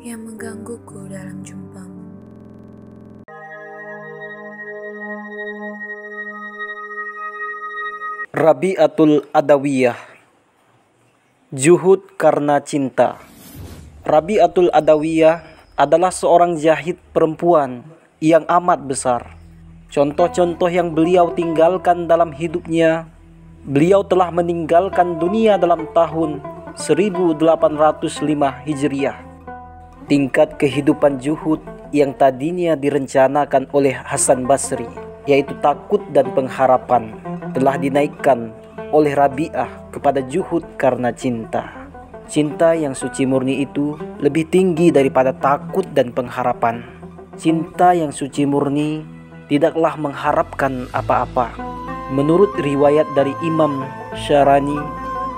yang menggangguku dalam jumpamu. Rabi'atul Adawiyah, Juhud karena cinta. Rabi'atul Adawiyah adalah seorang zahid perempuan yang amat besar. Contoh-contoh yang beliau tinggalkan dalam hidupnya: beliau telah meninggalkan dunia dalam tahun 1805 Hijriah. Tingkat kehidupan zuhud yang tadinya direncanakan oleh Hasan Basri, yaitu takut dan pengharapan, telah dinaikkan oleh Rabi'ah kepada zuhud karena cinta. Cinta yang suci murni itu lebih tinggi daripada takut dan pengharapan. Cinta yang suci murni tidaklah mengharapkan apa-apa. Menurut riwayat dari Imam Syarani,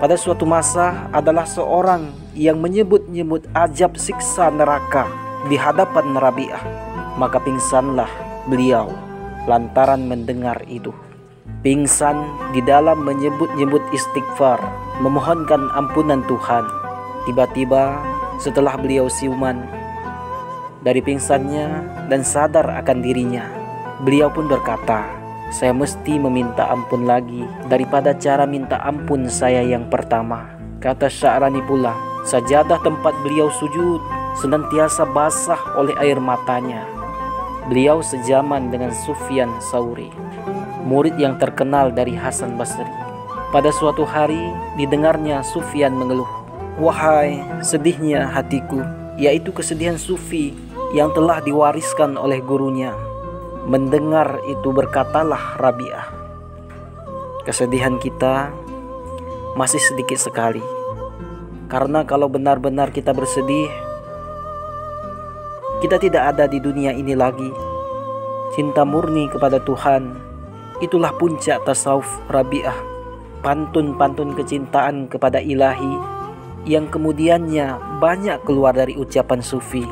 pada suatu masa adalah seorang yang menyebut-nyebut ajab siksa neraka di hadapan Rabi'ah. Maka pingsanlah beliau lantaran mendengar itu. Pingsan di dalam menyebut-nyebut istighfar, memohonkan ampunan Tuhan. Tiba-tiba setelah beliau siuman dari pingsannya dan sadar akan dirinya, beliau pun berkata, "Saya mesti meminta ampun lagi daripada cara minta ampun saya yang pertama." Kata Sya'rani pula, sajadah tempat beliau sujud senantiasa basah oleh air matanya. Beliau sejaman dengan Sufyan Tsauri, murid yang terkenal dari Hasan Basri. Pada suatu hari didengarnya Sufyan mengeluh, "Wahai sedihnya hatiku," yaitu kesedihan sufi yang telah diwariskan oleh gurunya. Mendengar itu berkatalah Rabi'ah, "Kesedihan kita masih sedikit sekali. Karena kalau benar-benar kita bersedih, kita tidak ada di dunia ini lagi." Cinta murni kepada Tuhan, itulah puncak tasawuf Rabi'ah. Pantun-pantun kecintaan kepada ilahi yang kemudiannya banyak keluar dari ucapan sufi.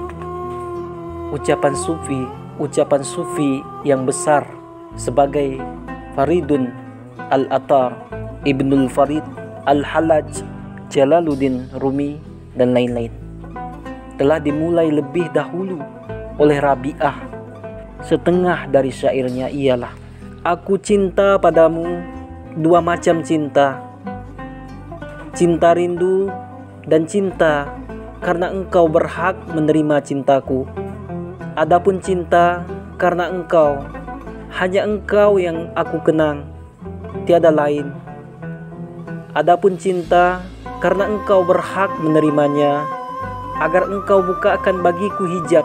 Ucapan sufi yang besar sebagai Faridun Al-Atar, Ibnul Farid, Al-Halaj, Jalaluddin Rumi, dan lain-lain telah dimulai lebih dahulu oleh Rabi'ah. Setengah dari syairnya ialah, "Aku cinta padamu dua macam cinta, cinta rindu dan cinta karena engkau berhak menerima cintaku. Adapun cinta karena engkau, hanya engkau yang aku kenang, tiada lain. Adapun cinta karena engkau berhak menerimanya, agar engkau bukakan bagiku hijab,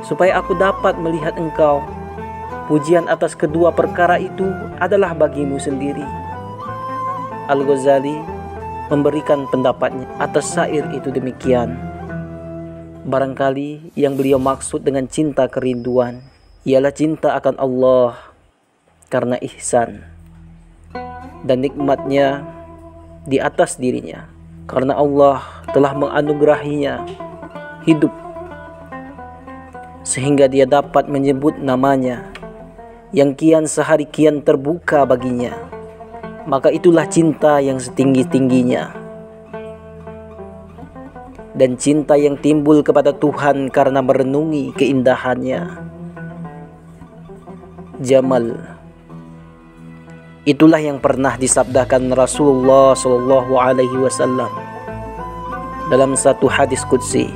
supaya aku dapat melihat engkau. Pujian atas kedua perkara itu adalah bagimu sendiri." Al-Ghazali memberikan pendapatnya atas syair itu demikian. Barangkali yang beliau maksud dengan cinta kerinduan ialah cinta akan Allah karena ihsan dan nikmatnya di atas dirinya, karena Allah telah menganugerahinya hidup sehingga dia dapat menyebut namanya yang kian sehari kian terbuka baginya. Maka itulah cinta yang setinggi-tingginya. Dan cinta yang timbul kepada Tuhan karena merenungi keindahannya. Jamal. Itulah yang pernah disabdakan Rasulullah SAW dalam satu hadis qudsi,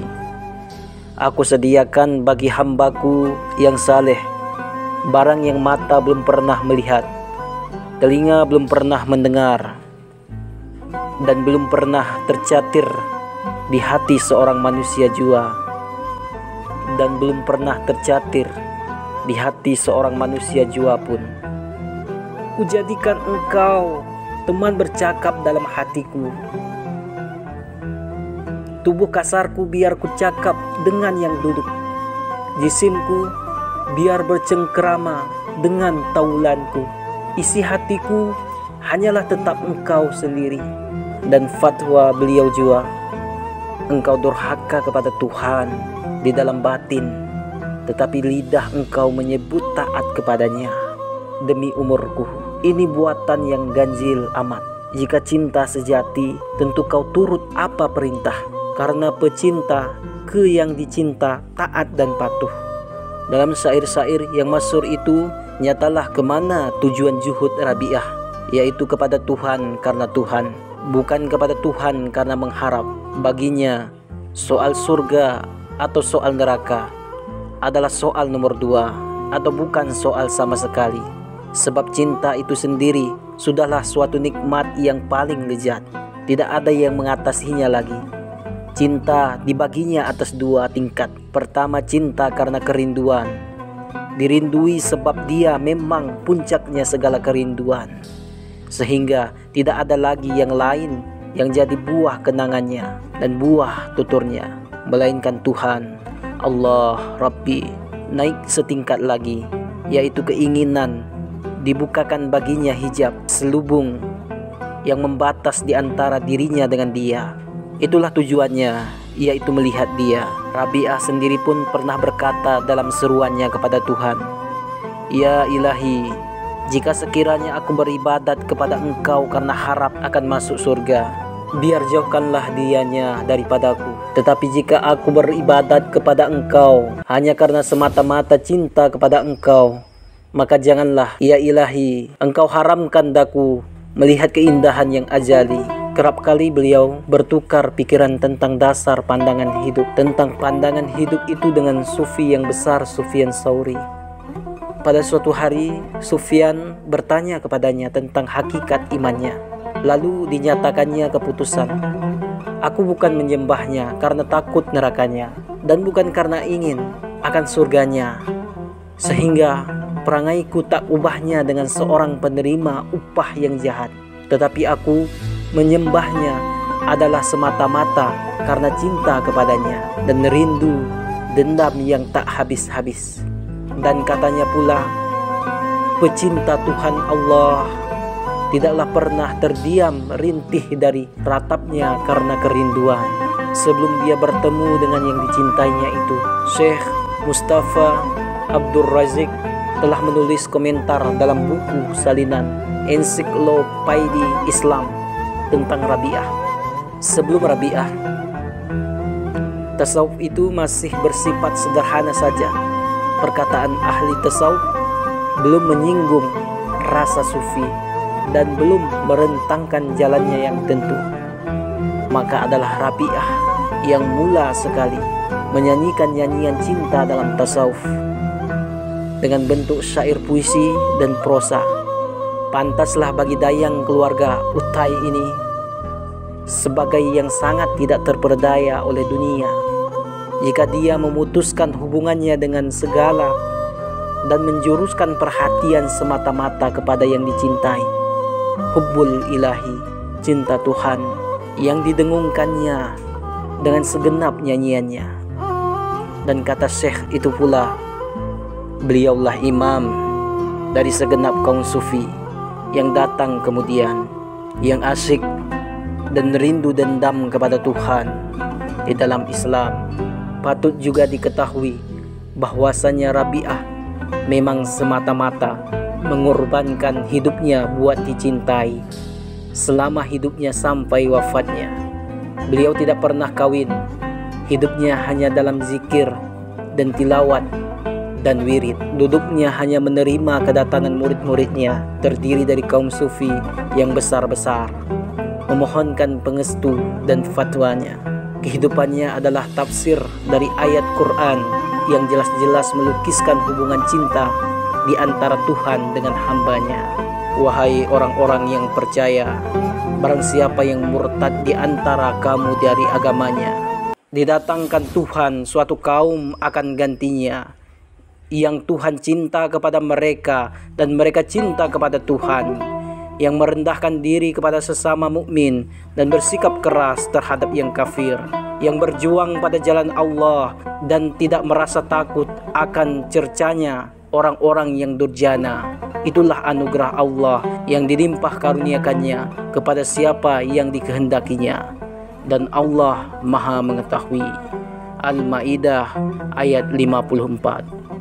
"Aku sediakan bagi hambaku yang saleh barang yang mata belum pernah melihat, telinga belum pernah mendengar, dan belum pernah tercatir di hati seorang manusia jua, dan belum pernah tercatir di hati seorang manusia jua pun. Kujadikan engkau teman bercakap dalam hatiku. Tubuh kasarku biar ku cakap dengan yang duduk. Jisimku biar bercengkerama dengan taulanku. Isi hatiku hanyalah tetap engkau sendiri." Dan fatwa beliau jua, "Engkau durhaka kepada Tuhan di dalam batin, tetapi lidah engkau menyebut taat kepadanya. Demi umurku, ini buatan yang ganjil amat. Jika cinta sejati, tentu kau turut apa perintah. Karena pecinta ke yang dicinta, taat dan patuh. Dalam syair-syair yang masyhur itu, nyatalah kemana tujuan juhud Rabi'ah, yaitu kepada Tuhan karena Tuhan, bukan kepada Tuhan karena mengharap. Baginya, soal surga atau soal neraka adalah soal nomor 2 atau bukan soal sama sekali. Sebab cinta itu sendiri sudahlah suatu nikmat yang paling lezat. Tidak ada yang mengatasinya lagi. Cinta dibaginya atas 2 tingkat. Pertama, cinta karena kerinduan. Dirindui sebab dia memang puncaknya segala kerinduan, sehingga tidak ada lagi yang lain yang jadi buah kenangannya dan buah tuturnya, melainkan Tuhan, Allah, Rabbi. Naik setingkat lagi, yaitu keinginan dibukakan baginya hijab, selubung yang membatas di antara dirinya dengan dia. Itulah tujuannya, yaitu melihat dia. Rabi'ah sendiri pun pernah berkata dalam seruannya kepada Tuhan, "Ya Ilahi, jika sekiranya aku beribadat kepada Engkau karena harap akan masuk surga, biar jauhkanlah dianya daripadaku. Tetapi jika aku beribadat kepada Engkau hanya karena semata-mata cinta kepada Engkau, maka janganlah, ya Ilahi, Engkau haramkan daku melihat keindahan yang ajali." Kerap kali beliau bertukar pikiran tentang dasar pandangan hidup, tentang pandangan hidup itu dengan sufi yang besar, Sufyan Tsauri. Pada suatu hari, Sufyan bertanya kepadanya tentang hakikat imannya. Lalu dinyatakannya keputusan, "Aku bukan menyembahnya karena takut nerakanya, dan bukan karena ingin akan surganya, sehingga perangaiku tak ubahnya dengan seorang penerima upah yang jahat. Tetapi aku menyembahnya adalah semata-mata karena cinta kepadanya dan rindu dendam yang tak habis-habis." Dan katanya pula, pecinta Tuhan Allah tidaklah pernah terdiam rintih dari ratapnya karena kerinduan sebelum dia bertemu dengan yang dicintainya itu. Syekh Mustafa Abdul Razik telah menulis komentar dalam buku salinan Ensiklopedia Islam tentang Rabi'ah. Sebelum Rabi'ah, tasawuf itu masih bersifat sederhana saja. Perkataan ahli tasawuf belum menyinggung rasa sufi dan belum merentangkan jalannya yang tentu. Maka adalah Rabi'ah yang mula sekali menyanyikan nyanyian cinta dalam tasawuf dengan bentuk syair, puisi dan prosa. Pantaslah bagi dayang keluarga Utai ini, sebagai yang sangat tidak terperdaya oleh dunia, jika dia memutuskan hubungannya dengan segala dan menjuruskan perhatian semata-mata kepada yang dicintai. Hubbul ilahi, cinta Tuhan yang didengungkannya dengan segenap nyanyiannya. Dan kata Syekh itu pula, beliaulah imam dari segenap kaum sufi yang datang kemudian, yang asyik dan rindu dendam kepada Tuhan. Di dalam Islam patut juga diketahui bahwasanya Rabi'ah memang semata-mata mengorbankan hidupnya buat dicintai selama hidupnya sampai wafatnya. Beliau tidak pernah kawin, hidupnya hanya dalam zikir dan tilawat dan wirid. Duduknya hanya menerima kedatangan murid-muridnya, terdiri dari kaum sufi yang besar-besar, memohonkan pengestu dan fatwanya. Kehidupannya adalah tafsir dari ayat Quran yang jelas-jelas melukiskan hubungan cinta di antara Tuhan dengan hambanya. Wahai orang-orang yang percaya, barang siapa yang murtad di antara kamu dari agamanya, didatangkan Tuhan suatu kaum akan gantinya, yang Tuhan cinta kepada mereka dan mereka cinta kepada Tuhan, yang merendahkan diri kepada sesama mukmin dan bersikap keras terhadap yang kafir, yang berjuang pada jalan Allah dan tidak merasa takut akan cercanya orang-orang yang durjana. Itulah anugerah Allah yang dilimpah karuniakannya kepada siapa yang dikehendakinya, dan Allah Maha mengetahui. Al-Maidah ayat 54.